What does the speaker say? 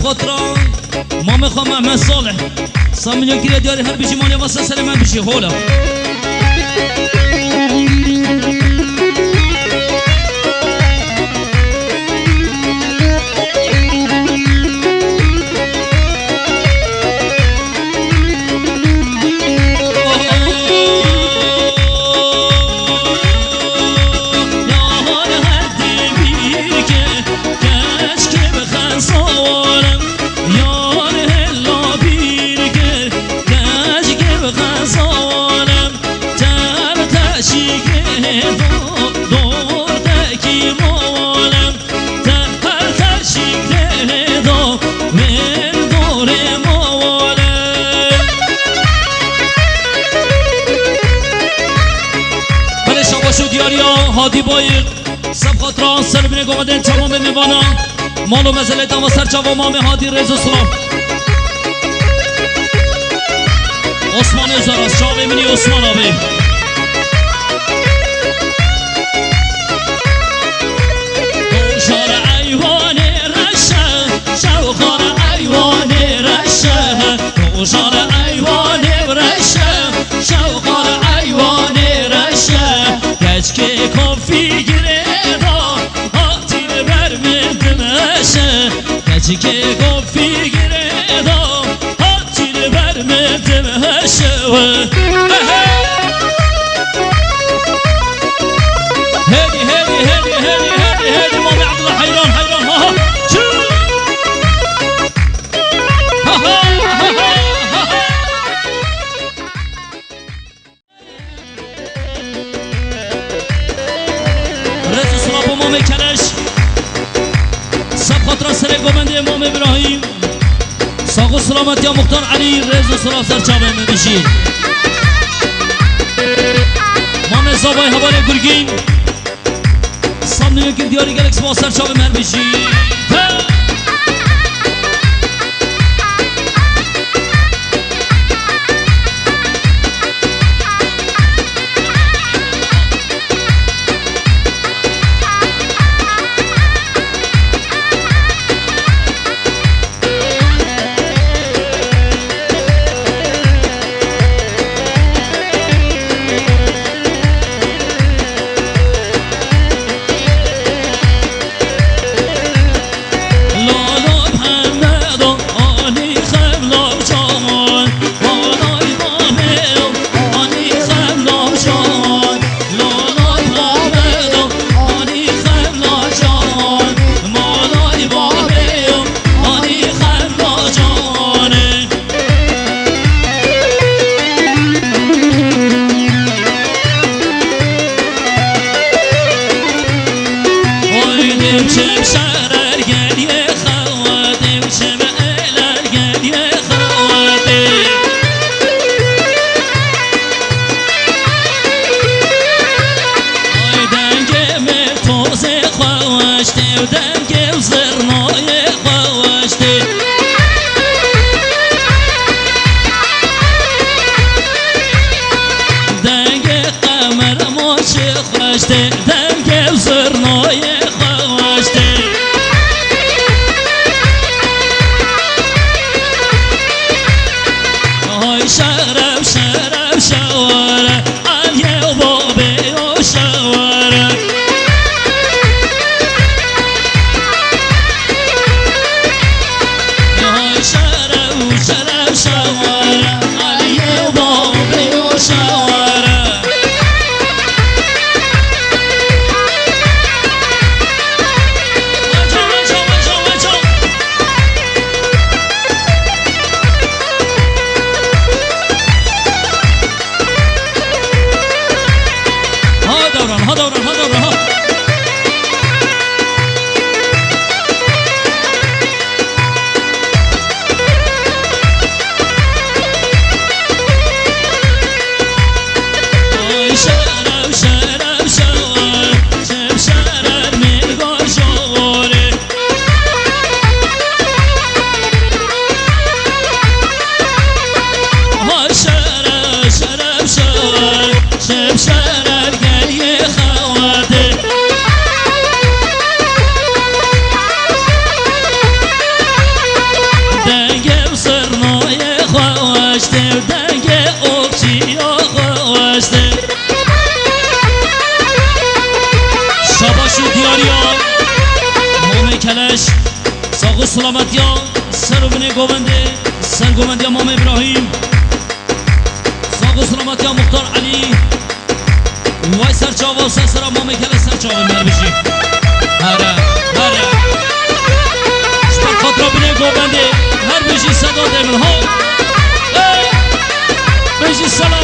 خاطران ما میخوام محمد صالح سامیلیون گیره دیاری هر بیشی مالی واسه سر من بیشی خولا هادی بایر سب خاطران سر بینه گمدن تمام میوانا مالو مزله دام و سر چوا مام هادی رز و سلام عثمان ازاراز چاوه منی عثمان آبی دوشار ایوان رشه شوخار ایوان رشه دوشار ایوان رشه شوخار ایوان رشه که کافی گیره دا هاتین برمدمشه کچی که کافی گیره دا هاتین برمدمشه هدی هدی هدی هدی هدی هدی مامی عبدالله حیران حیران ها ها کلش سب خاطر سر گوبند امام ابراهیم ساق و سلامت یا مختار علی رز و سلام سر چابه میبشید مام زابای حوال گرگین سامنیو که دیاری گلکس با سر چابه مر بشید بش ساق و سلامت یا سر و بنی گوونده سر گووند امام ابراهیم ساق و سلامت یا مختار علی وای سر چاوا و سر امام کل سر چاوا مر بشی هره شپر خاطر بنی گوونده هر بشی صدا دیمن ها بشی سلام